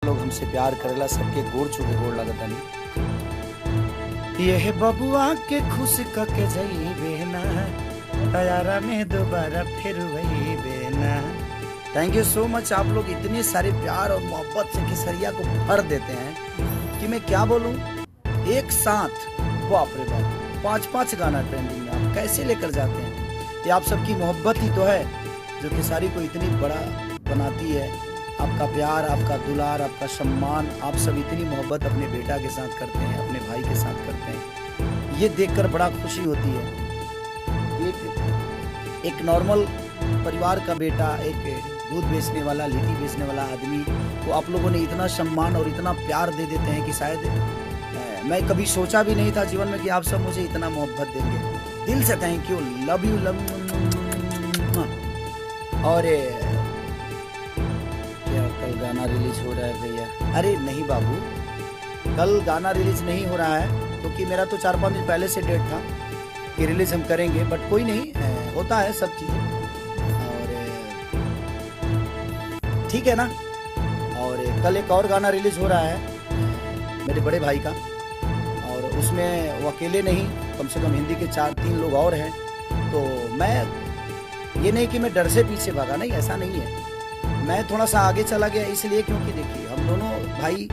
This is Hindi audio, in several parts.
लोग हमसे प्यार करेला, सबके गोड़ छुके गोड़ लगतनी। ये बबुआ के खुश कके जइबे ना, तैयारा में दोबारा फिर वही बेना। Thank you so much. आप लोग इतने सारे प्यार और मोहब्बत से केसरिया को भर देते हैं कि मैं क्या बोलूं। एक साथ बाप रे बाप 5-5 गाना ट्रेंडिंग में आप कैसे लेकर जाते हैं। ये आप सबकी मोहब्बत ही तो है जो केसरी को इतनी बड़ा बनाती है। आपका प्यार, आपका दुलार, आपका सम्मान, आप सब इतनी मोहब्बत अपने बेटा के साथ करते हैं, अपने भाई के साथ करते हैं। ये देखकर बड़ा खुशी होती है। एक नॉर्मल परिवार का बेटा, एक दूध बेचने वाला, लिट्टी बेचने वाला आदमी को आप लोगों ने इतना सम्मान और इतना प्यार दे देते हैं कि शायद मैं कभी सोचा भी नहीं था जीवन में कि आप सब मुझे इतना मोहब्बत देंगे। दिल से thank you, love you love. और क्या कल गाना रिलीज हो रहा है भैया? अरे नहीं बाबू, कल गाना रिलीज नहीं हो रहा है क्योंकि मेरा तो 4-5 दिन पहले से डेट था कि रिलीज हम करेंगे, बट कोई नहीं, होता है सब चीज़ें और ठीक है ना। और कल एक और गाना रिलीज हो रहा है मेरे बड़े भाई का, और उसमें वो अकेले नहीं, कम से कम हिंदी के 4-3 लोग और हैं। तो मैं ये नहीं कि मैं डर से पीछे भागा, नहीं, ऐसा नहीं है। मैं थोड़ा सा आगे चला गया इसलिए क्योंकि देखिए हम दोनों भाई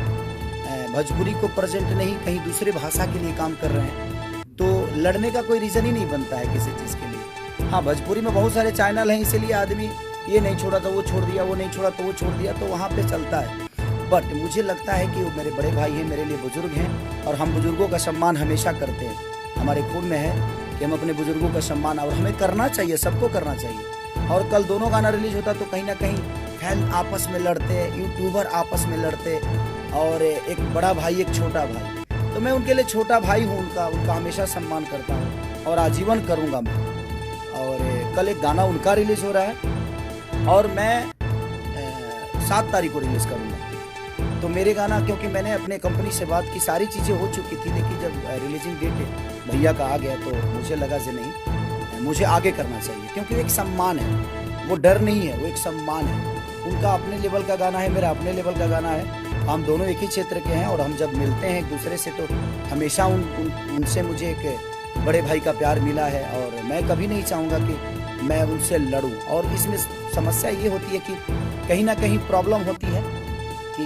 भोजपुरी को प्रेजेंट नहीं, कहीं दूसरे भाषा के लिए काम कर रहे हैं, तो लड़ने का कोई रीज़न ही नहीं बनता है किसी चीज़ के लिए। हाँ, भोजपुरी में बहुत सारे चैनल हैं, इसीलिए आदमी ये नहीं छोड़ा तो वो छोड़ दिया, वो नहीं छोड़ा तो वो छोड़ दिया, तो वहाँ पे चलता है। बट मुझे लगता है कि वो मेरे बड़े भाई हैं, मेरे लिए बुजुर्ग हैं, और हम बुजुर्गों का सम्मान हमेशा करते हैं। हमारे खून में है कि हम अपने बुजुर्गों का सम्मान, और हमें करना चाहिए, सबको करना चाहिए। और कल दोनों गाना रिलीज होता तो कहीं ना कहीं फैन आपस में लड़ते, यूट्यूबर आपस में लड़ते, और एक बड़ा भाई एक छोटा भाई, तो मैं उनके लिए छोटा भाई हूँ, उनका हमेशा सम्मान करता हूँ और आजीवन करूँगा मैं। और कल एक गाना उनका रिलीज हो रहा है और मैं 7 तारीख को रिलीज करूँगा। तो मेरे गाना, क्योंकि मैंने अपने कंपनी से बात की, सारी चीज़ें हो चुकी थी, लेकिन जब रिलीजिंग डेट भैया का आ गया तो मुझे लगा कि नहीं, मुझे आगे करना चाहिए, क्योंकि एक सम्मान है, वो डर नहीं है, वो एक सम्मान है। उनका अपने लेवल का गाना है, मेरा अपने लेवल का गाना है, हम दोनों एक ही क्षेत्र के हैं, और हम जब मिलते हैं एक दूसरे से तो हमेशा उनसे मुझे एक बड़े भाई का प्यार मिला है, और मैं कभी नहीं चाहूँगा कि मैं उनसे लड़ूँ। और इसमें समस्या ये होती है कि कहीं ना कहीं प्रॉब्लम होती है कि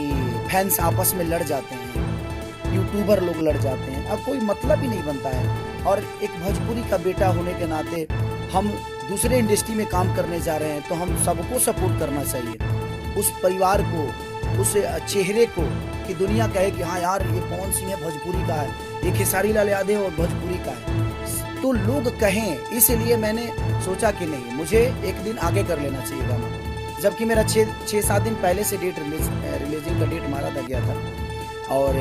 फैंस आपस में लड़ जाते हैं, यूट्यूबर लोग लड़ जाते हैं, अब कोई मतलब ही नहीं बनता है। और एक भोजपुरी का बेटा होने के नाते हम दूसरे इंडस्ट्री में काम करने जा रहे हैं, तो हम सबको सपोर्ट करना चाहिए, उस परिवार को, उस चेहरे को, कि दुनिया कहे कि हाँ यार ये पवन सिंह है, भोजपुरी का है, ये खेसारी लाल यादव और भोजपुरी का है, तो लोग कहें। इसलिए मैंने सोचा कि नहीं, मुझे एक दिन आगे कर लेना चाहिए गाना, जबकि मेरा 6-7 दिन पहले से रिलीजिंग का डेट मारा गया था। और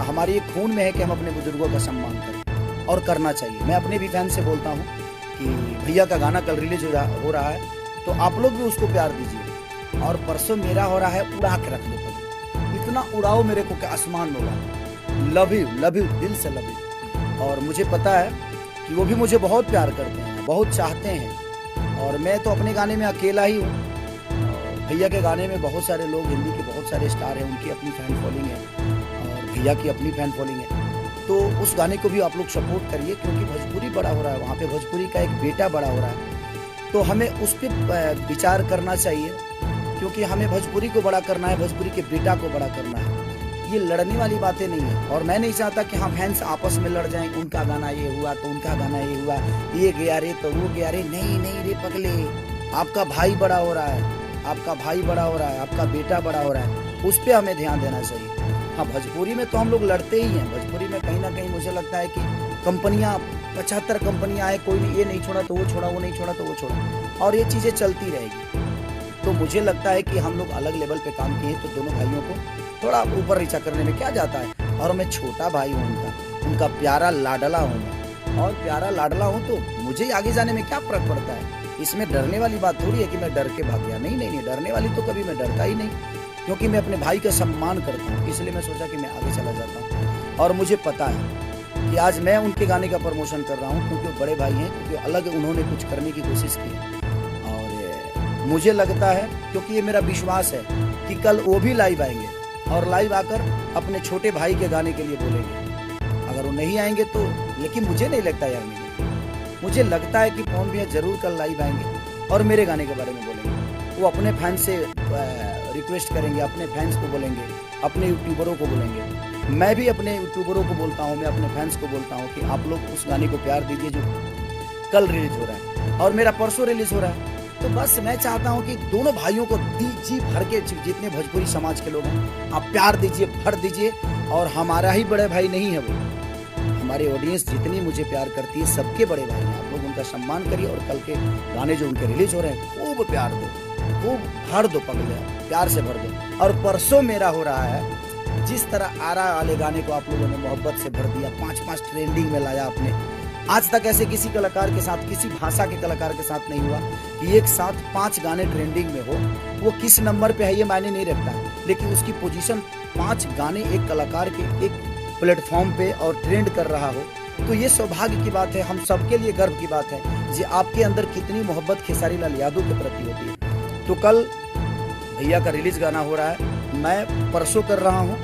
हमारी एक खून में है कि हम अपने बुजुर्गों का सम्मान करें, और करना चाहिए। मैं अपने भी फैन से बोलता हूँ कि भैया का गाना कल रिलीज हो रहा है, तो आप लोग भी उसको प्यार दीजिए। और परसों मेरा हो रहा है, उड़ा के रख दो, इतना उड़ाओ मेरे को कि आसमान में उड़ा। लव यू, दिल से लव यू। और मुझे पता है कि वो भी मुझे बहुत प्यार करते हैं, बहुत चाहते हैं, और मैं तो अपने गाने में अकेला ही हूँ। भैया के गाने में बहुत सारे लोग, हिंदी के बहुत सारे स्टार हैं, उनकी अपनी फैन फॉलोइंग है, और भैया की अपनी फैन फॉलोइंग है। तो उस गाने को भी आप लोग सपोर्ट करिए, क्योंकि भोजपुरी बड़ा हो रहा है, वहाँ पे भोजपुरी का एक बेटा बड़ा हो रहा है, तो हमें उस पर विचार करना चाहिए, क्योंकि हमें भोजपुरी को बड़ा करना है, भोजपुरी के बेटा को बड़ा करना है। ये लड़ने वाली बातें नहीं है, और मैं नहीं चाहता कि हाँ फैंस आपस में लड़ जाएं, उनका गाना ये हुआ तो उनका गाना ये हुआ, ये गया रे तो वो गया रे। नहीं रे पगले, आपका भाई बड़ा हो रहा है, आपका भाई बड़ा हो रहा है, आपका बेटा बड़ा हो रहा है, उस पर हमें ध्यान देना चाहिए। हाँ, भोजपुरी में तो हम लोग लड़ते ही हैं, भोजपुरी में कहीं ना कहीं मुझे लगता है कि कंपनियाँ 75 कंपनियाँ आए, कोई नहीं, ये नहीं छोड़ा तो वो छोड़ा, वो नहीं छोड़ा तो वो छोड़ा, और ये चीज़ें चलती रहेगी। तो मुझे लगता है कि हम लोग अलग लेवल पे काम किए तो दोनों भाइयों को थोड़ा ऊपर नीचा करने में क्या जाता है। और मैं छोटा भाई हूँ उनका प्यारा लाडला हूँ मैं, और प्यारा लाडला हूँ तो मुझे आगे जाने में क्या फर्क पड़ता है। इसमें डरने वाली बात थोड़ी है कि मैं डर के भाग गया, नहीं, डरने वाली तो कभी मैं डरता ही नहीं, क्योंकि मैं अपने भाई का सम्मान करता हूँ, इसलिए मैं सोचा कि मैं आगे चला जाता हूँ। और मुझे पता है कि आज मैं उनके गाने का प्रमोशन कर रहा हूँ, क्योंकि वो बड़े भाई हैं, क्योंकि अलग उन्होंने कुछ करने की कोशिश की है। और मुझे लगता है, क्योंकि ये मेरा विश्वास है कि कल वो भी लाइव आएंगे, और लाइव आकर अपने छोटे भाई के गाने के लिए बोलेंगे। अगर वो नहीं आएंगे तो, लेकिन मुझे नहीं लगता यार, नहीं, मुझे लगता है कि पवन भैया जरूर कल लाइव आएंगे और मेरे गाने के बारे में बोलेंगे। वो अपने फैंस से रिक्वेस्ट करेंगे, अपने फैंस को बोलेंगे, अपने यूट्यूबरों को बोलेंगे। मैं भी अपने यूट्यूबरों को बोलता हूँ, मैं अपने फैंस को बोलता हूँ कि आप लोग उस गाने को प्यार दीजिए जो कल रिलीज हो रहा है और मेरा परसों रिलीज हो रहा है। तो बस मैं चाहता हूं कि दोनों भाइयों को जी भर के, जितने भोजपुरी समाज के लोग हैं, आप प्यार दीजिए, भर दीजिए। और हमारा ही बड़े भाई नहीं है वो, हमारे ऑडियंस जितनी मुझे प्यार करती है सबके बड़े भाई हैं। आप लोग उनका सम्मान करिए और कल के गाने जो उनके रिलीज हो रहे हैं खूब प्यार दो, खूब भर दो, पगले प्यार से भर दो। और परसों मेरा हो रहा है, जिस तरह आरा वाले गाने को आप लोगों ने मोहब्बत से भर दिया, 5-5 ट्रेंडिंग में लाया आपने। आज तक ऐसे किसी कलाकार के साथ, किसी भाषा के कलाकार के साथ नहीं हुआ कि एक साथ 5 गाने ट्रेंडिंग में हो। वो किस नंबर पे है ये मायने नहीं रखता, लेकिन उसकी पोजीशन 5 गाने एक कलाकार के एक प्लेटफॉर्म पे और ट्रेंड कर रहा हो, तो ये सौभाग्य की बात है, हम सबके लिए गर्व की बात है जी। आपके अंदर कितनी मोहब्बत खेसारी लाल यादव के प्रति होती है। तो कल भैया का रिलीज गाना हो रहा है, मैं परसों कर रहा हूँ,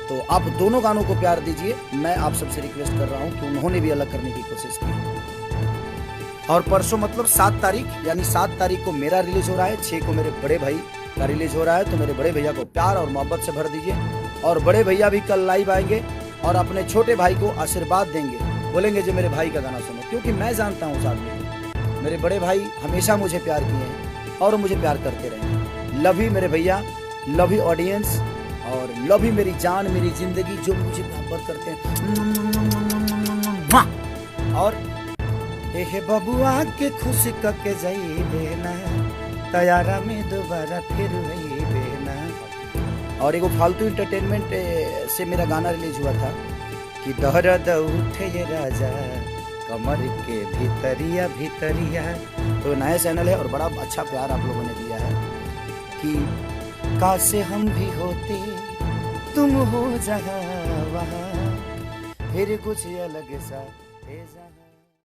तो आप दोनों गानों को प्यार दीजिए। मैं आप सबसे रिक्वेस्ट कर रहा हूं कि उन्होंने भी अलग करने की कोशिश की। और परसों मतलब 7 तारीख, यानी 7 तारीख को मेरा रिलीज हो रहा है, 6 को मेरे बड़े भाई का रिलीज हो रहा है। तो मेरे बड़े भैया को प्यार और मोहब्बत से भर दीजिए। और बड़े भैया भी कल लाइव आएंगे और अपने छोटे भाई को आशीर्वाद देंगे, बोलेंगे जो मेरे भाई का गाना सुनो, क्योंकि मैं जानता हूँ उस आदमी को। मेरे बड़े भाई हमेशा मुझे प्यार किए हैं और मुझे प्यार करते रहेंगे। लव यू मेरे भैया, लव यू ऑडियंस, और लव यू मेरी जान, मेरी जिंदगी, जो मुझे मोहब्बत करते हैं। और हे बबुआ के खुश करके जाइए ना, तैयारा में दोबारा फिर वही ना। और एगो फालतू इंटरटेनमेंट से मेरा गाना रिलीज हुआ था कि दर्द उठे ये राजा कमर के भीतरिया भीतरिया। तो नया चैनल है और बड़ा अच्छा प्यार आप लोगों ने दिया है कि काश हम भी होते तुम हो जहाँ वहाँ, फिर कुछ अलग सा है जहाँ।